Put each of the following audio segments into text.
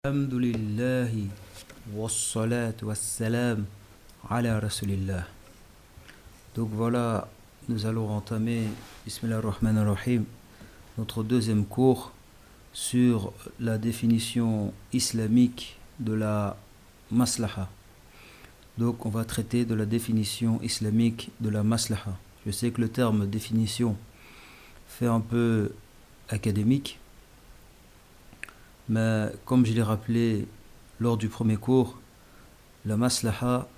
Alhamdulillahi wassalatu wassalam ala rasulillah. Donc voilà, nous allons entamer, bismillah ar-Rahman ar-Rahim, notre deuxième cours sur la définition islamique de la maslaha. Donc on va traiter de la définition islamique de la maslaha. Je sais que le terme définition fait un peu académique, mais comme je l'ai rappelé lors du premier cours, la maslaha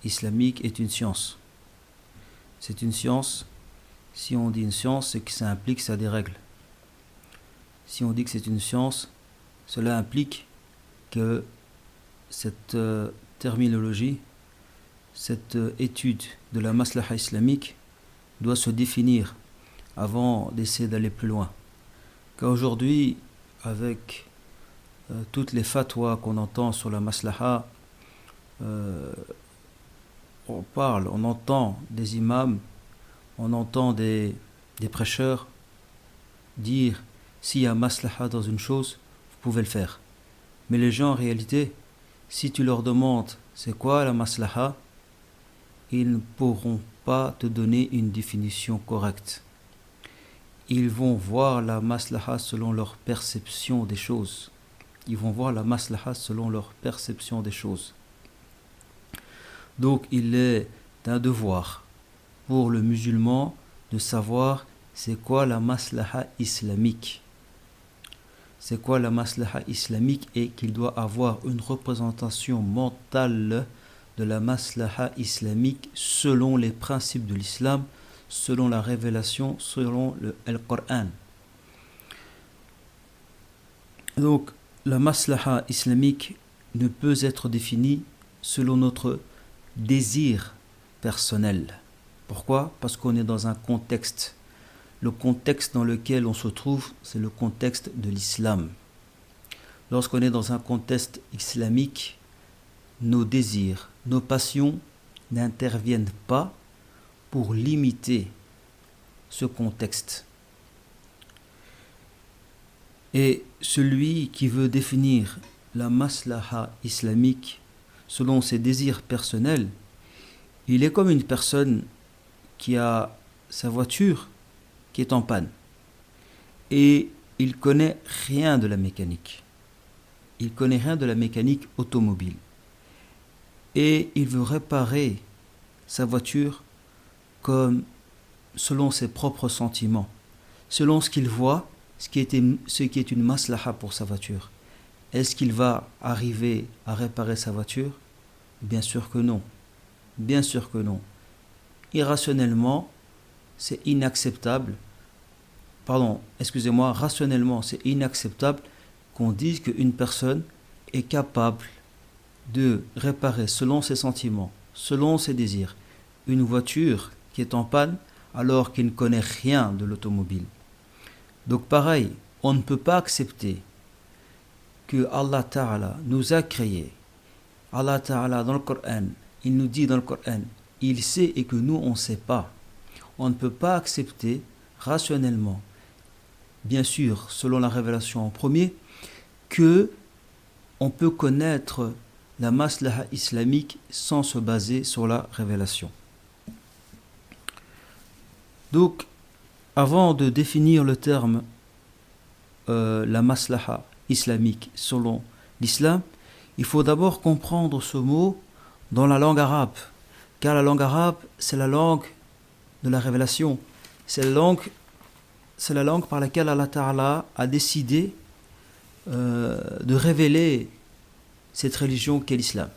islamique est une science. C'est une science. Si on dit une science, c'est que ça implique ça a des règles. Si on dit que c'est une science, cela implique que cette terminologie, cette étude de la maslaha islamique doit se définir avant d'essayer d'aller plus loin. Car aujourd'hui, avec toutes les fatwas qu'on entend sur la maslaha, on entend des imams, on entend des prêcheurs dire s'il y a maslaha dans une chose, vous pouvez le faire. Mais les gens en réalité, si tu leur demandes c'est quoi la maslaha, ils ne pourront pas te donner une définition correcte. Ils vont voir la maslaha selon leur perception des choses. Ils vont voir la maslaha selon leur perception des choses. Donc il est un devoir pour le musulman de savoir c'est quoi la maslaha islamique. C'est quoi la maslaha islamique et qu'il doit avoir une représentation mentale de la maslaha islamique selon les principes de l'islam, selon la révélation, selon le Coran. Donc la maslaha islamique ne peut être définie selon notre désir personnel. Pourquoi ? Parce qu'on est dans un contexte. Le contexte dans lequel on se trouve, c'est le contexte de l'islam. Lorsqu'on est dans un contexte islamique, nos désirs, nos passions n'interviennent pas pour limiter ce contexte. Et celui qui veut définir la maslaha islamique selon ses désirs personnels, il est comme une personne qui a sa voiture qui est en panne et il connaît rien de la mécanique. Il connaît rien de la mécanique automobile et il veut réparer sa voiture comme selon ses propres sentiments, selon ce qu'il voit, ce qui est une maslaha pour sa voiture. Est-ce qu'il va arriver à réparer sa voiture ? Bien sûr que non. Bien sûr que non. Irrationnellement, c'est inacceptable. Rationnellement, c'est inacceptable qu'on dise qu'une personne est capable de réparer selon ses sentiments, selon ses désirs, une voiture qui est en panne alors qu'il ne connaît rien de l'automobile. Donc pareil, on ne peut pas accepter que Allah Ta'ala nous a créés. Allah Ta'ala dans le Coran, il nous dit dans le Coran, il sait et que nous on ne sait pas. On ne peut pas accepter rationnellement, bien sûr selon la révélation en premier, que on peut connaître la maslaha islamique sans se baser sur la révélation. Donc, avant de définir le terme la maslaha islamique selon l'islam, il faut d'abord comprendre ce mot dans la langue arabe. Car la langue arabe, c'est la langue de la révélation. C'est la langue par laquelle Allah Ta'ala a décidé de révéler cette religion qu'est l'islam.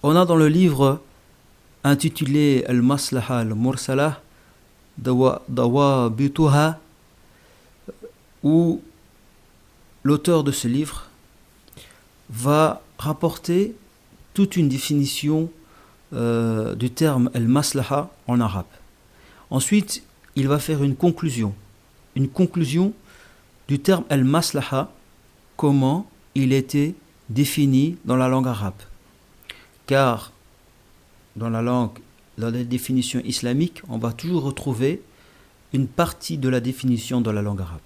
On a dans le livre intitulé Al-Maslaha al-Mursalah Dawabituha, où l'auteur de ce livre va rapporter toute une définition du terme al-maslaha en arabe. Ensuite, il va faire une conclusion du terme al-maslaha, comment il était défini dans la langue arabe. Car dans la définition islamique, on va toujours retrouver une partie de la définition dans la langue arabe.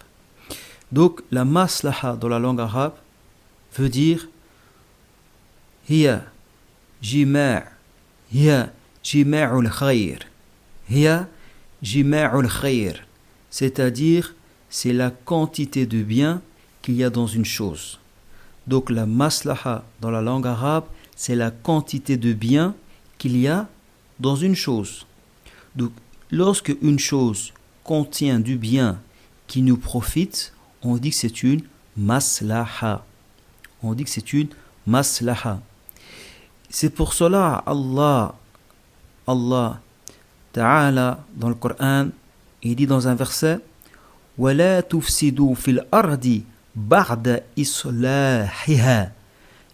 Donc la maslaha dans la langue arabe veut dire hiya jima' hiya jima'ul khayr. Hiya jima'ul khayr. C'est-à-dire c'est la quantité de bien qu'il y a dans une chose. Donc la maslaha dans la langue arabe, c'est la quantité de bien qu'il y a dans une chose. Donc lorsque une chose contient du bien qui nous profite, on dit que c'est une maslaha. On dit que c'est une maslaha. C'est pour cela Allah Ta'ala dans le Coran, il dit dans un verset وَلَا تُفْسِدُوا فِي الْأَرْضِ بَعْدَ إِصْلَاحِهَا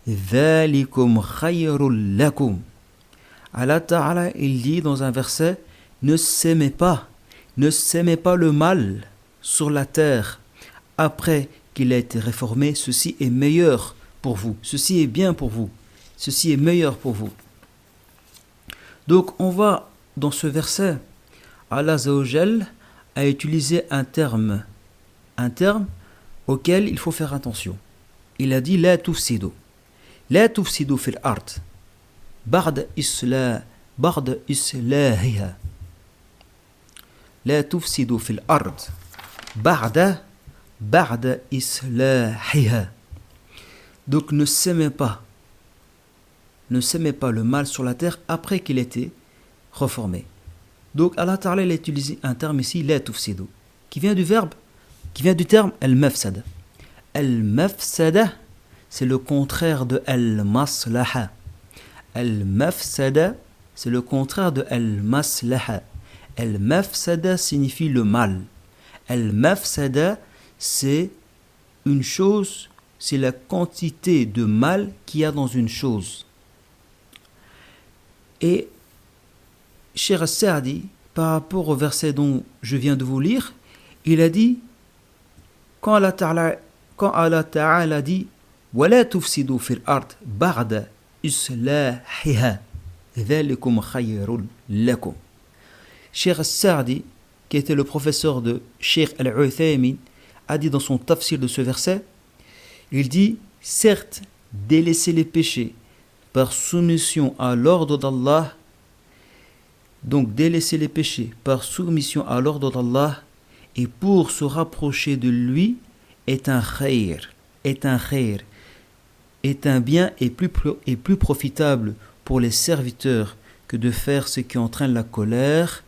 ذَلِكُمْ خَيْرٌ لَكُمْ. Allah Ta'ala, il dit dans un verset ne s'aimez pas le mal sur la terre après qu'il a été réformé, ceci est meilleur pour vous, ceci est bien pour vous, ceci est meilleur pour vous. Donc on va dans ce verset, Allah Azza wa Jal a utilisé un terme auquel il faut faire attention. Il a dit la tufsidu fil ard ba'da islahiha. La tufsidu fil ard ba'da islahiha. Donc ne s'aimez pas le mal sur la terre après qu'il ait été reformé. Donc Allah Ta'ala a utilisé un terme ici, la tufsidu, qui vient du terme al-mafsada. Al-mafsada, c'est le contraire de al-maslaha. Al-mafsada, c'est le contraire de al-maslaha. Al-mafsada signifie le mal. Al-mafsada, c'est une chose, c'est la quantité de mal qu'il y a dans une chose. Et Cheikh As-Sa'di, par rapport au verset dont je viens de vous lire, il a dit, quand Allah Ta'ala dit وَلَا تُفْسِدُوا فِي الْأَرْضِ بَعْدَ إِصْلَاحِهَا ذَلِكُمْ خَيْرٌ لَكُمْ. Cheikh As-Sa'di, qui était le professeur de Cheikh Al-Uthaymin, a dit dans son tafsir de ce verset, il dit, certes, délaisser les péchés par soumission à l'ordre d'Allah, donc délaisser les péchés par soumission à l'ordre d'Allah et pour se rapprocher de lui est un bien et plus profitable pour les serviteurs que de faire ce qui entraîne la colère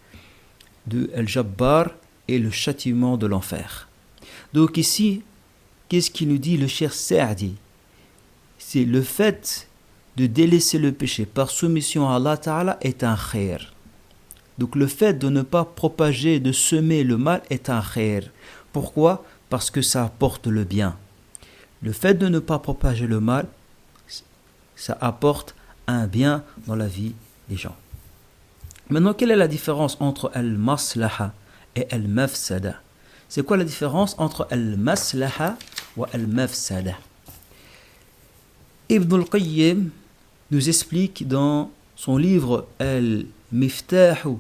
de Al-Jabbar et le châtiment de l'enfer. Donc ici, qu'est-ce qu'il nous dit le Cheikh Sa'di? C'est le fait de délaisser le péché par soumission à Allah Ta'ala est un khair. Donc le fait de ne pas propager, de semer le mal est un khair. Pourquoi? Parce que ça apporte le bien. Le fait de ne pas propager le mal, ça apporte un bien dans la vie des gens. Maintenant, quelle est la différence entre al-maslaha et al-mafsada? C'est quoi la différence entre al-maslaha et al-mafsada? Ibn al-Qayyim nous explique dans son livre Al-Miftahu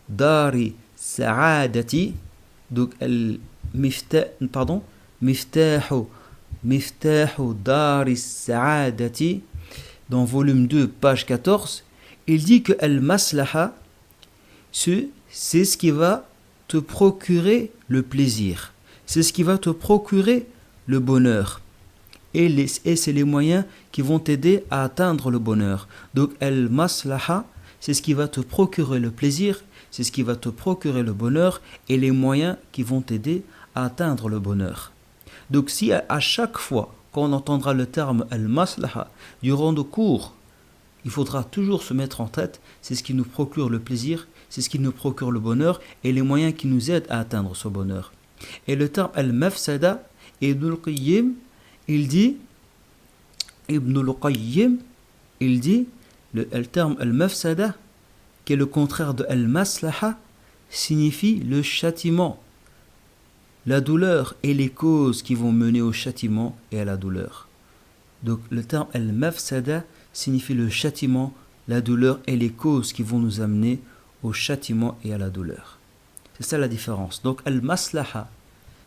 Dari Sa'adati, donc Miftahu Dari Sa'adati, dans volume 2, page 14, il dit que Al-Maslaha, c'est ce qui va te procurer le plaisir, c'est ce qui va te procurer le bonheur. Et c'est les moyens qui vont t'aider à atteindre le bonheur. Donc, al-maslaha, c'est ce qui va te procurer le plaisir, c'est ce qui va te procurer le bonheur et les moyens qui vont t'aider à atteindre le bonheur. Donc, si à chaque fois qu'on entendra le terme al-maslaha durant nos cours, il faudra toujours se mettre en tête, c'est ce qui nous procure le plaisir, c'est ce qui nous procure le bonheur et les moyens qui nous aident à atteindre ce bonheur. Et le terme al-mafsada, Ibn al-Qayyim, il dit, le terme al-mafsada, qui est le contraire de al-maslaha, signifie le châtiment, la douleur et les causes qui vont mener au châtiment et à la douleur. Donc le terme al-mafsada signifie le châtiment, la douleur et les causes qui vont nous amener au châtiment et à la douleur. C'est ça la différence. Donc al-maslaha,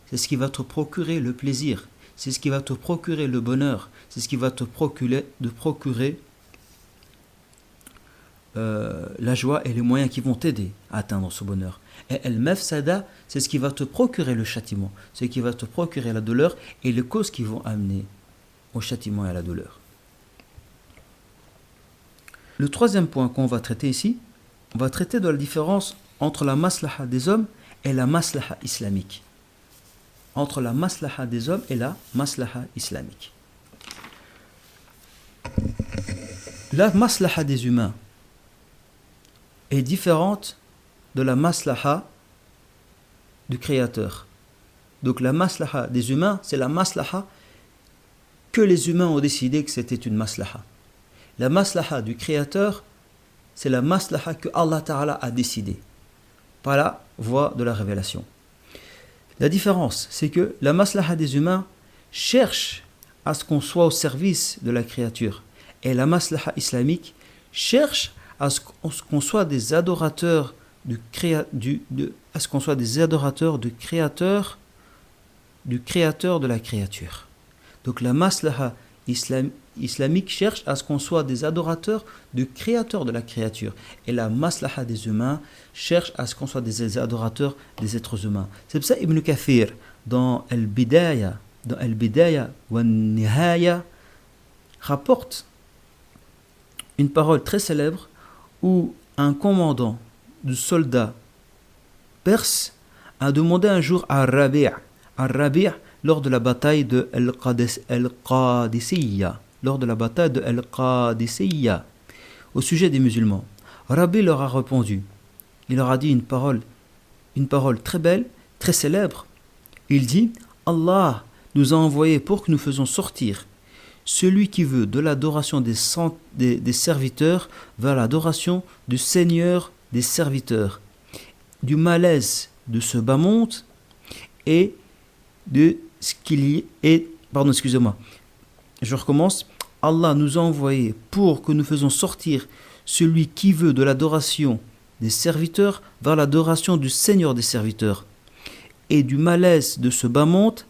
c'est ce qui va te procurer le plaisir, c'est ce qui va te procurer le bonheur, c'est ce qui va te procurer la joie et les moyens qui vont t'aider à atteindre ce bonheur. Et al-mafsada, c'est ce qui va te procurer le châtiment, c'est ce qui va te procurer la douleur et les causes qui vont amener au châtiment et à la douleur. Le troisième point qu'on va traiter ici, on va traiter de la différence entre la maslaha des hommes et la maslaha islamique. Entre la maslaha des hommes et la maslaha islamique. La maslaha des humains est différente de la maslaha du Créateur. Donc la maslaha des humains, c'est la maslaha que les humains ont décidé que c'était une maslaha. La maslaha du Créateur, c'est la maslaha que Allah Ta'ala a décidé par la voie de la révélation. La différence, c'est que la maslaha des humains cherche à ce qu'on soit au service de la créature. Et la maslaha islamique cherche à ce qu'on soit des adorateurs du créateur de la créature. Donc la maslaha islamique cherche à ce qu'on soit des adorateurs du créateur de la créature. Et la maslaha des humains cherche à ce qu'on soit des adorateurs des êtres humains. C'est pour ça Ibn Kathir, dans Al-Bidaya wa Nihaya, rapporte une parole très célèbre où un commandant de soldats perse a demandé un jour à Rabi', lors de la bataille de Al-Qadisiyya, au sujet des musulmans. Rabi leur a répondu. Il leur a dit une parole très belle, très célèbre. Il dit: Allah nous a envoyés pour que nous faisons sortir celui qui veut de l'adoration des serviteurs vers l'adoration du Seigneur des serviteurs, du malaise de ce bas monde et de ce qu'il y est. Pardon, excusez-moi. Je recommence. Allah nous a envoyés pour que nous faisons sortir celui qui veut de l'adoration des serviteurs vers l'adoration du Seigneur des serviteurs et du malaise de ce bas monde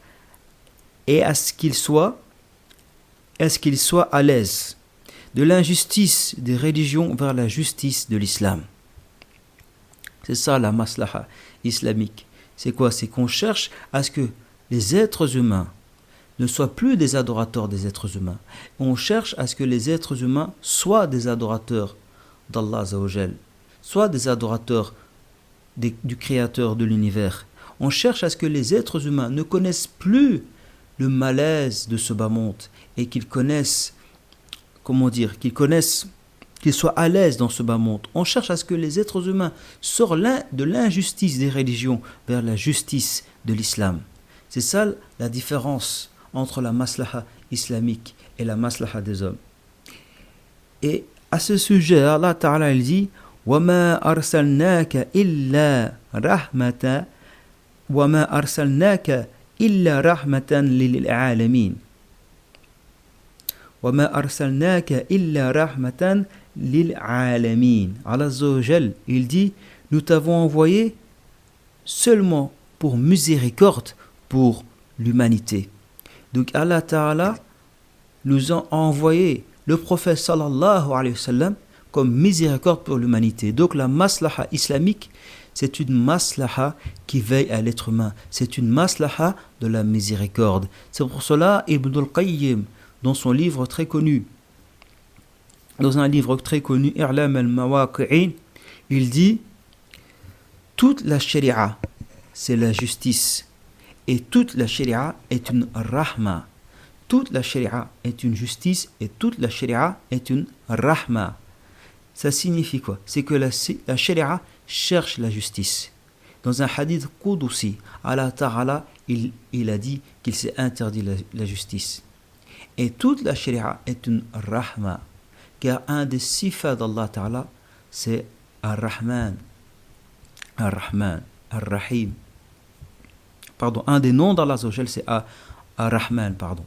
et à ce qu'il soit à l'aise de l'injustice des religions vers la justice de l'islam. C'est ça la maslaha islamique. C'est quoi? C'est qu'on cherche à ce que les êtres humains ne soient plus des adorateurs des êtres humains. On cherche à ce que les êtres humains soient des adorateurs d'Allah Azzawajal, soient des adorateurs du Créateur de l'univers. On cherche à ce que les êtres humains ne connaissent plus le malaise de ce bas monde et qu'ils connaissent, qu'ils soient à l'aise dans ce bas monde. On cherche à ce que les êtres humains sortent de l'injustice des religions vers la justice de l'islam. C'est ça la différence entre la maslaha islamique et la maslaha des hommes. Et à ce sujet, Allah Ta'ala il dit: وَمَا أَرْسَلْنَاكَ إِلَّا رَحْمَةً لِلْعَالَمِينَ وَمَا أَرْسَلْنَاكَ إِلَّا رَحْمَةً لِلْعَالَمِينَ. Allah Azza wa Jal, il dit: nous t'avons envoyé seulement pour miséricorde pour l'humanité. Donc Allah Ta'ala nous a envoyé le prophète sallallahu alayhi wa sallam comme miséricorde pour l'humanité. Donc la maslaha islamique, c'est une maslaha qui veille à l'être humain. C'est une maslaha de la miséricorde. C'est pour cela Ibn al-Qayyim, dans un livre très connu, I'lam al-Mawaqi'in, il dit: toute la sharia, c'est la justice. Et toute la sharia est une rahma. Toute la sharia est une justice et toute la sharia est une rahma. Ça signifie quoi? C'est que la sharia cherche la justice. Dans un hadith Qudusi, Allah Ta'ala, il a dit qu'il s'est interdit la justice. Et toute la sharia est une rahma. Car un des sifats d'Allah Ta'ala, c'est Ar-Rahman, Ar-Rahman, Ar-Rahim. Pardon, un des noms d'Allah Azzawajal, c'est Ar-Rahman, pardon.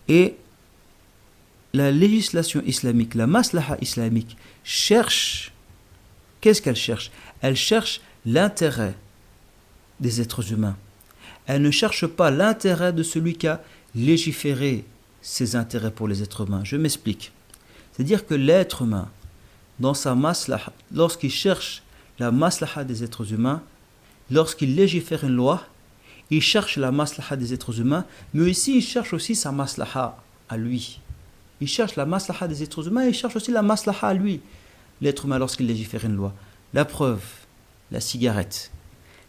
Et la législation islamique, la maslaha islamique, cherche, qu'est-ce qu'elle cherche? Elle cherche l'intérêt des êtres humains. Elle ne cherche pas l'intérêt de celui qui a légiféré ses intérêts pour les êtres humains. Je m'explique. C'est-à-dire que l'être humain, dans sa maslaha, lorsqu'il cherche la maslaha des êtres humains, lorsqu'il légifère une loi, il cherche la maslaha des êtres humains, mais aussi il cherche aussi sa maslaha à lui. Il cherche la maslaha des êtres humains et il cherche aussi la maslaha à lui, l'être humain, lorsqu'il légifère une loi. La preuve, la cigarette.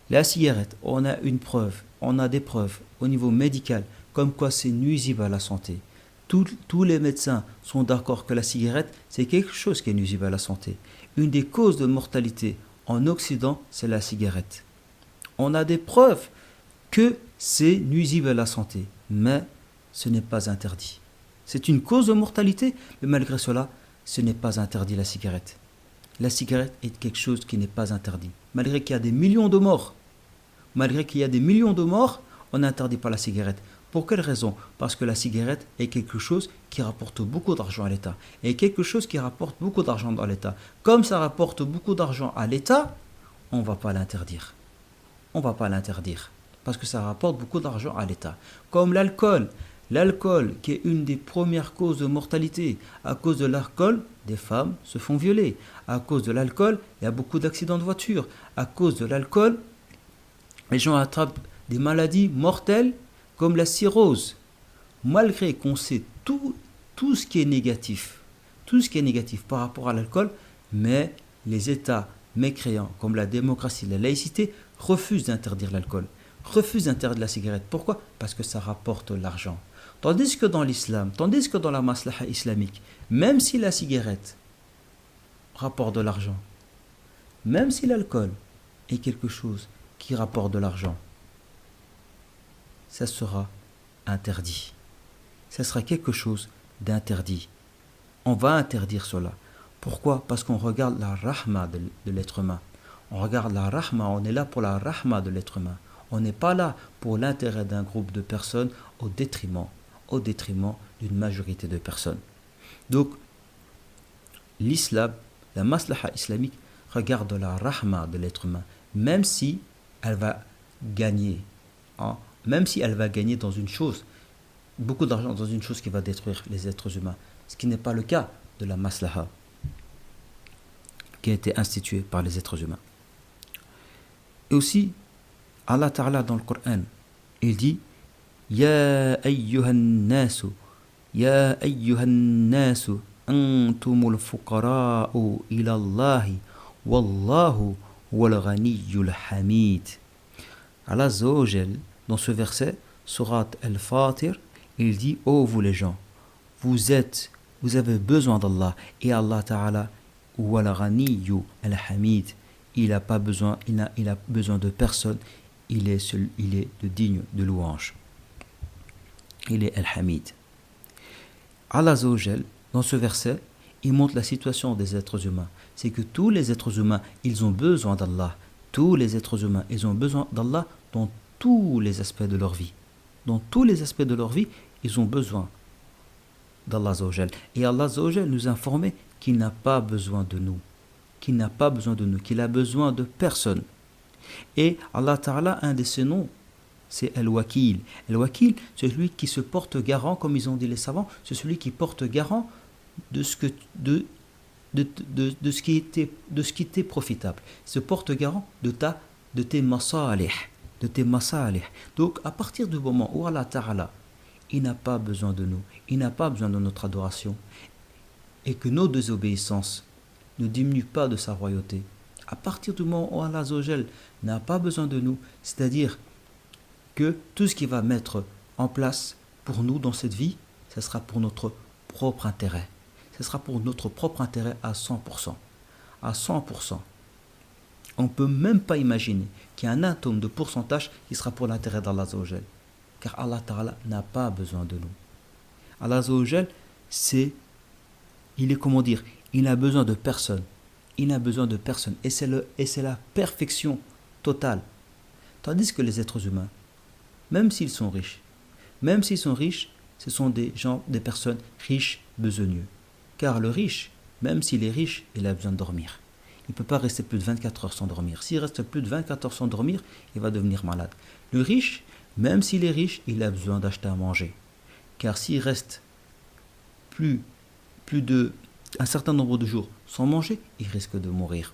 La cigarette, on a une preuve, on a des preuves au niveau médical, comme quoi c'est nuisible à la santé. Tous les médecins sont d'accord que la cigarette, c'est quelque chose qui est nuisible à la santé. Une des causes de mortalité en Occident, c'est la cigarette. On a des preuves que c'est nuisible à la santé, mais ce n'est pas interdit. C'est une cause de mortalité, mais malgré cela, ce n'est pas interdit la cigarette. La cigarette est quelque chose qui n'est pas interdit. Malgré qu'il y a des millions de morts, on n'interdit pas la cigarette. Pour quelle raison? Parce que la cigarette est quelque chose qui rapporte beaucoup d'argent à l'État. Et quelque chose qui rapporte beaucoup d'argent à l'État. Comme ça rapporte beaucoup d'argent à l'État, on ne va pas l'interdire. Parce que ça rapporte beaucoup d'argent à l'État. Comme l'alcool. L'alcool, qui est une des premières causes de mortalité. À cause de l'alcool, des femmes se font violer. À cause de l'alcool, il y a beaucoup d'accidents de voiture. À cause de l'alcool, les gens attrapent des maladies mortelles comme la cirrhose. Malgré qu'on sait tout ce qui est négatif, par rapport à l'alcool, mais les États mécréants, comme la démocratie, la laïcité, refusent d'interdire l'alcool, refusent d'interdire la cigarette. Pourquoi? Parce que ça rapporte l'argent. Tandis que dans l'islam, tandis que dans la maslaha islamique, même si la cigarette rapporte de l'argent, même si l'alcool est quelque chose qui rapporte de l'argent, ça sera interdit. Ça sera quelque chose d'interdit. On va interdire cela. Pourquoi? Parce qu'on regarde la rahma de l'être humain. On regarde la rahma, on est là pour la rahma de l'être humain. On n'est pas là pour l'intérêt d'un groupe de personnes au détriment d'une majorité de personnes. Donc, l'islam, la maslaha islamique, regarde la rahma de l'être humain, même si elle va gagner, même si elle va gagner dans une chose, beaucoup d'argent dans une chose qui va détruire les êtres humains, ce qui n'est pas le cas de la maslaha qui a été instituée par les êtres humains. Et aussi, Allah Ta'ala dans le Coran, il dit Ya ayyuhan nasu, antumul fuqara'u ila Allahi, wallahu wal ghaniyyul hamid. Allah Azza wa Jal, dans ce verset, Surat Al-Fatir, il dit ô vous les gens, vous avez besoin d'Allah, et Allah Ta'ala wal ghaniyyu al-hamid, il a besoin de personne, il est digne de louange. Il est Al-Hamid. Allah Azza wa Jal, dans ce verset, il montre la situation des êtres humains. C'est que tous les êtres humains, ils ont besoin d'Allah. Tous les êtres humains, ils ont besoin d'Allah dans tous les aspects de leur vie. Dans tous les aspects de leur vie, ils ont besoin d'Allah Azza wa Jal. Et Allah Azza wa Jal nous a informé qu'il n'a pas besoin de nous. Qu'il a besoin de personne. Et Allah Ta'ala, un de ses noms, c'est Al-Wakil. Al-Wakil, c'est celui qui se porte garant, comme ils ont dit les savants, c'est celui qui porte garant de ce qui était profitable. Il se porte garant de tes masalih. Donc, à partir du moment où Allah Ta'ala, il n'a pas besoin de nous, il n'a pas besoin de notre adoration, et que nos désobéissances ne diminuent pas de sa royauté, à partir du moment où Allah Azza wa Jal n'a pas besoin de nous, c'est-à-dire que tout ce qu'il va mettre en place pour nous dans cette vie, ce sera pour notre propre intérêt. Ce sera pour notre propre intérêt à 100%. À 100%. On ne peut même pas imaginer qu'il y a un atome de pourcentage qui sera pour l'intérêt d'Allah Azza wa Jal. Car Allah Ta'ala n'a pas besoin de nous. Allah Azza wa Jal, il n'a besoin de personne. Il n'a besoin de personne. Et c'est la perfection totale. Tandis que les êtres humains, même s'ils sont riches, ce sont des personnes riches, besogneux. Car le riche, même s'il est riche, il a besoin de dormir. Il ne peut pas rester plus de 24 heures sans dormir. S'il reste plus de 24 heures sans dormir, il va devenir malade. Le riche, Même s'il est riche, il a besoin d'acheter à manger. Car s'il reste plus de un certain nombre de jours sans manger, il risque de mourir.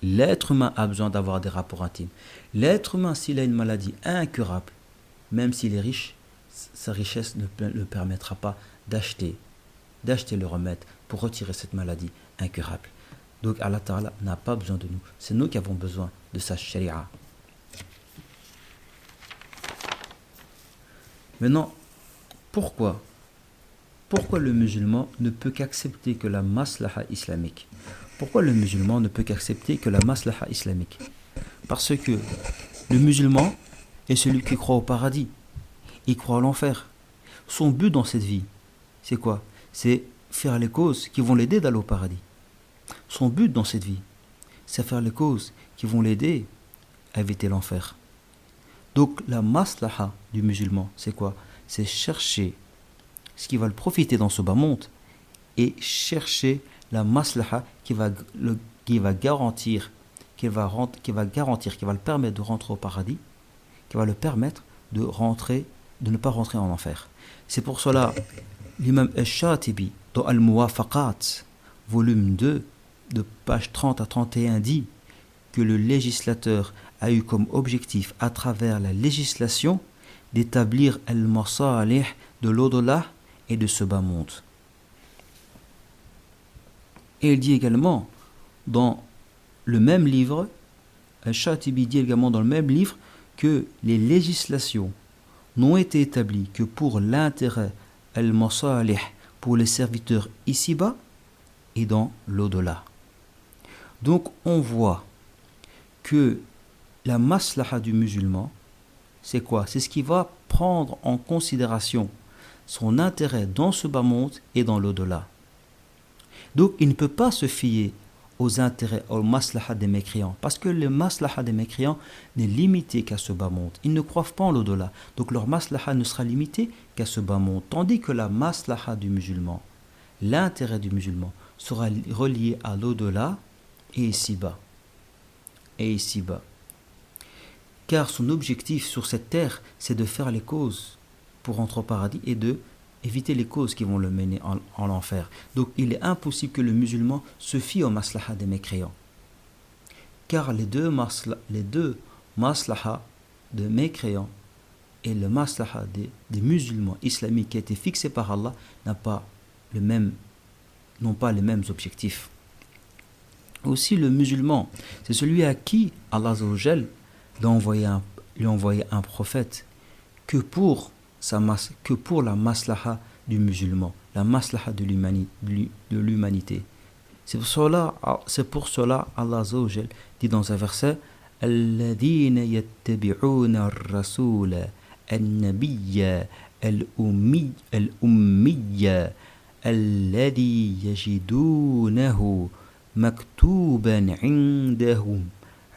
L'être humain a besoin d'avoir des rapports intimes. L'être humain, s'il a une maladie incurable, même s'il est riche, sa richesse ne le permettra pas d'acheter le remède pour retirer cette maladie incurable. Donc Allah Ta'ala n'a pas besoin de nous. C'est nous qui avons besoin de sa sharia. Maintenant, pourquoi le musulman ne peut qu'accepter que la maslaha islamique? Pourquoi le musulman ne peut qu'accepter que la maslaha islamique? Parce que le musulman est celui qui croit au paradis. Il croit à l'enfer. Son but dans cette vie, c'est quoi? C'est faire les causes qui vont l'aider d'aller au paradis. Son but dans cette vie, c'est faire les causes qui vont l'aider à éviter l'enfer. Donc la maslaha du musulman, c'est quoi? C'est chercher ce qui va le profiter dans ce bas monde et chercher la maslaha qui va garantir, qui va le permettre de rentrer au paradis, qui va le permettre de ne pas rentrer en enfer. C'est pour cela l'imam Al-Shatibi dans Al-Muwafaqat, volume 2, de page 30 à 31 dit que le législateur a eu comme objectif à travers la législation d'établir al-masalih de l'au-delà et de ce bas monde. Et il dit également dans le même livre, Al-Shatibi dit également dans le même livre que les législations n'ont été établies que pour l'intérêt al-masalih, pour les serviteurs ici-bas et dans l'au-delà. Donc on voit que la maslaha du musulman, c'est quoi? C'est ce qui va prendre en considération son intérêt dans ce bas monde et dans l'au-delà. Donc il ne peut pas se fier aux intérêts, aux maslaha des mécréants, parce que le maslaha des mécréants n'est limité qu'à ce bas monde. Ils ne croient pas en l'au-delà, donc leur maslaha ne sera limité qu'à ce bas monde, tandis que la maslaha du musulman, l'intérêt du musulman, sera relié à l'au-delà et ici-bas. Car son objectif sur cette terre, c'est de faire les causes pour rentrer au paradis et de éviter les causes qui vont le mener en enfer. Donc il est impossible que le musulman se fie aux maslaha des mécréants. Car les deux maslaha de mécréants et le maslaha des musulmans islamiques qui a été fixé par Allah n'ont pas les mêmes objectifs. Aussi le musulman, c'est celui à qui Allah Azza wa Jal lui a envoyé un prophète que pour la maslaha du musulman, la maslaha de l'humanité. C'est pour cela Allah Azza wa Jal dit dans un verset الذين يتبعون الرسول النبي الأمي الذي يجدونه مكتوبا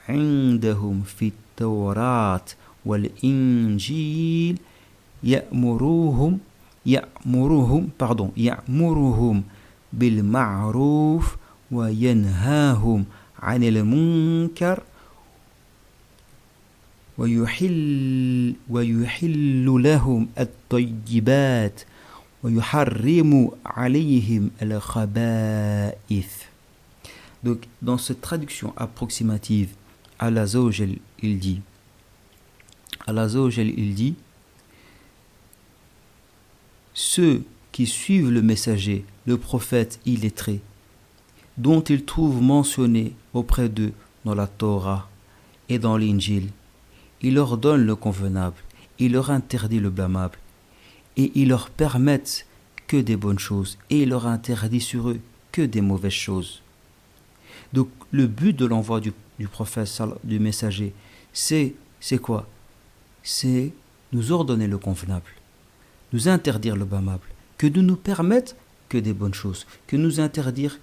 عندهم في التوراة والإنجيل يأمرهم بالمعروف وينهاهم عن المنكر ويحل لهم الطيبات ويحرم عليهم الخبائث. Donc, dans cette traduction approximative, Allah Azza wa Jal, il dit ceux qui suivent le messager, le prophète illettré, dont ils trouvent mentionné auprès d'eux dans la Torah et dans l'Injil, il leur donne le convenable, il leur interdit le blâmable, et il leur permettent que des bonnes choses, et il leur interdit sur eux que des mauvaises choses. Donc le but de l'envoi du prophète, du messager, c'est quoi? C'est nous ordonner le convenable, nous interdire le blâmable, que de nous permettre que des bonnes choses, que nous interdire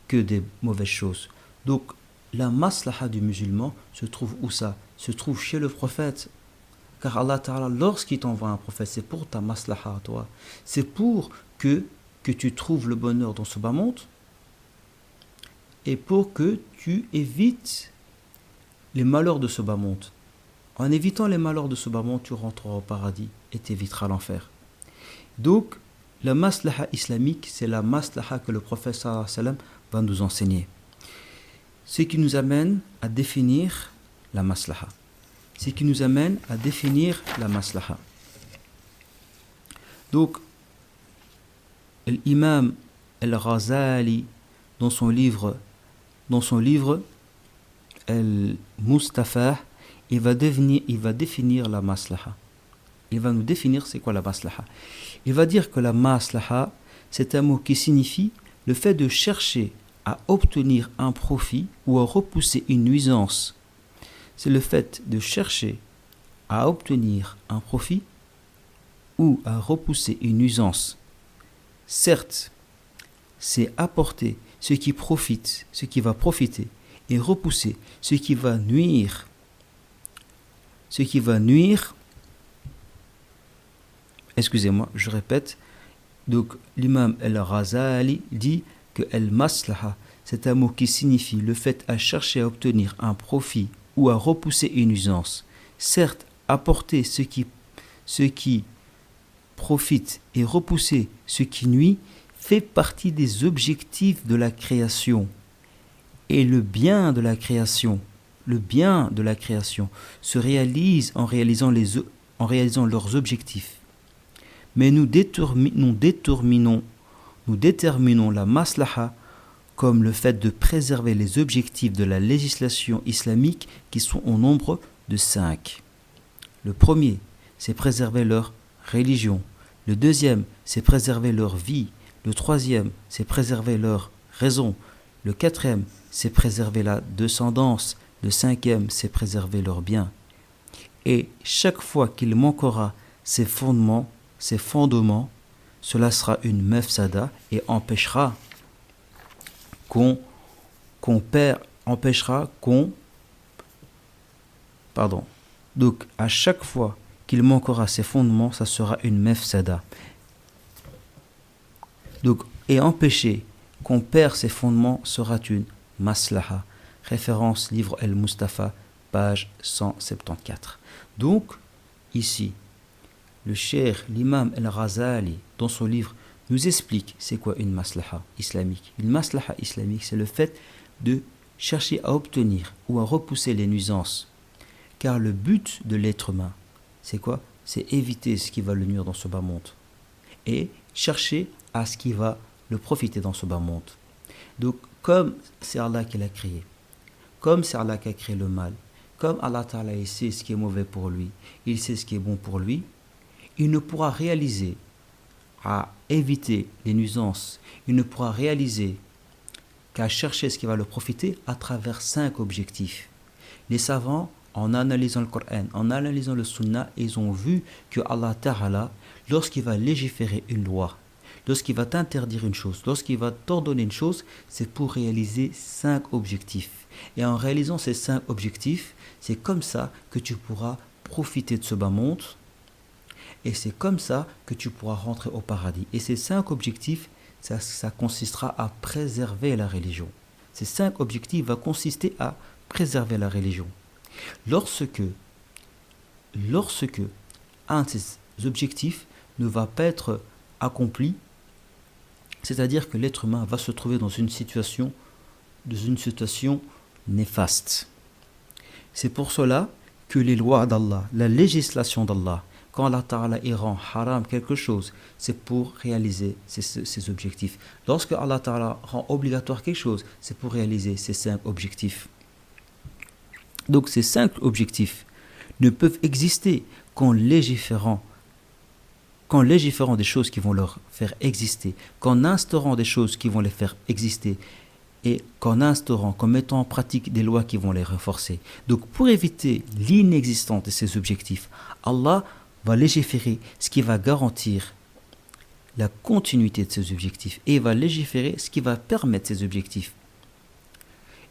que des mauvaises choses. Donc la maslaha du musulman se trouve où ça? Se trouve chez le prophète. Car Allah Ta'ala, lorsqu'il t'envoie un prophète, c'est pour ta maslaha à toi. C'est pour que tu trouves le bonheur dans ce bas monde et pour que tu évites les malheurs de ce bas monde. En évitant les malheurs de ce bas monde, tu rentreras au paradis et t'éviteras l'enfer. Donc, la maslaha islamique, c'est la maslaha que le prophète sallallahu alayhi wa sallam va nous enseigner. Ce qui nous amène à définir la maslaha. Ce qui nous amène à définir la maslaha. Donc, l'imam al-Ghazali, dans son livre Al-Mustafa, il va définir la maslaha. Il va nous définir c'est quoi la maslaha. Il va dire que la maslaha, c'est un mot qui signifie le fait de chercher à obtenir un profit ou à repousser une nuisance. C'est le fait de chercher à obtenir un profit ou à repousser une nuisance. Certes, c'est apporter ce qui profite, ce qui va profiter, et repousser ce qui va nuire. Ce qui va nuire, excusez-moi, je répète, donc l'imam al-Ghazali dit que al-maslaha, c'est un mot qui signifie le fait à chercher à obtenir un profit ou à repousser une nuisance. Certes, apporter ce qui profite et repousser ce qui nuit fait partie des objectifs de la création. Et le bien de la création se réalise en réalisant leurs objectifs. Mais nous déterminons la maslaha comme le fait de préserver les objectifs de la législation islamique qui sont au nombre de 5. Le premier, c'est préserver leur religion. Le deuxième, c'est préserver leur vie. Le troisième, c'est préserver leur raison. Le quatrième, c'est préserver la descendance. Le cinquième, c'est préserver leur bien. Et chaque fois qu'il manquera ces fondements, cela sera une mafsada et empêchera Donc, à chaque fois qu'il manquera ces fondements, ça sera une mafsada. Donc, et empêcher qu'on perd ces fondements sera une maslaha. Référence livre Al-Mustafa, page 174. Donc, ici, le cheikh, l'imam Al-Ghazali, dans son livre, nous explique c'est quoi une maslaha islamique. Une maslaha islamique, c'est le fait de chercher à obtenir ou à repousser les nuisances. Car le but de l'être humain, c'est quoi? C'est éviter ce qui va le nuire dans ce bas monde. Et chercher à ce qui va le profiter dans ce bas monde. Donc, comme c'est Allah qui l'a créé, comme c'est Allah qui a créé le mal, comme Allah Ta'ala il sait ce qui est mauvais pour lui, il sait ce qui est bon pour lui, il ne pourra réaliser à éviter les nuisances, il ne pourra réaliser qu'à chercher ce qui va le profiter à travers 5 objectifs. Les savants, en analysant le Coran, en analysant le Sunna, ils ont vu que Allah Ta'ala, lorsqu'il va légiférer une loi, lorsqu'il va t'interdire une chose, lorsqu'il va t'ordonner une chose, c'est pour réaliser 5 objectifs. Et en réalisant ces 5 objectifs, c'est comme ça que tu pourras profiter de ce bas monde. Et c'est comme ça que tu pourras rentrer au paradis. Et ces 5 objectifs, ça consistera à préserver la religion. Ces 5 objectifs vont consister à préserver la religion. Lorsque un de ces objectifs ne va pas être accompli, c'est-à-dire que l'être humain va se trouver dans une situation néfaste. C'est pour cela que les lois d'Allah, la législation d'Allah, quand Allah Ta'ala rend haram quelque chose, c'est pour réaliser ces objectifs. Lorsque Allah Ta'ala rend obligatoire quelque chose, c'est pour réaliser ces 5 objectifs. Donc ces 5 objectifs ne peuvent exister qu'en légiférant des choses qui vont leur faire exister, qu'en instaurant des choses qui vont les faire exister, et qu'en mettant en pratique des lois qui vont les renforcer. Donc pour éviter l'inexistence de ces objectifs, Allah va légiférer ce qui va garantir la continuité de ces objectifs, et il va légiférer ce qui va permettre ces objectifs,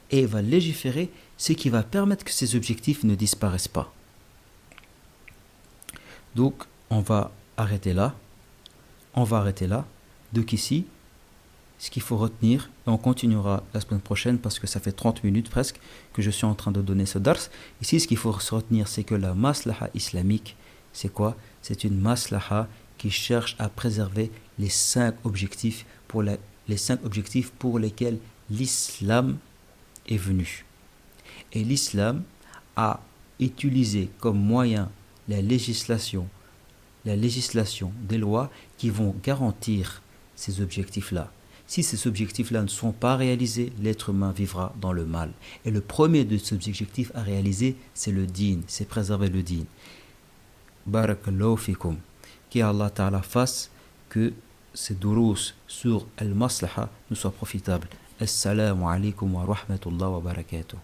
et il va légiférer ce qui va permettre que ces objectifs ne disparaissent pas. Donc on va arrêter là. Donc ici, ce qu'il faut retenir, et on continuera la semaine prochaine parce que ça fait 30 minutes presque que je suis en train de donner ce dars. Ici, ce qu'il faut se retenir, c'est que la maslaha islamique, c'est quoi? C'est une maslaha qui cherche à préserver les 5 objectifs pour lesquels l'islam est venu. Et l'islam a utilisé comme moyen la législation des lois qui vont garantir ces objectifs-là. Si ces objectifs-là ne sont pas réalisés, l'être humain vivra dans le mal. Et le premier de ces objectifs à réaliser, c'est le din, c'est préserver le din. Barakallahu fikum. Qu'Allah Ta'ala fasse que ces durous sur al-maslaha nous soient profitables. Assalamu alaikum wa rahmatullahi wa barakatuh.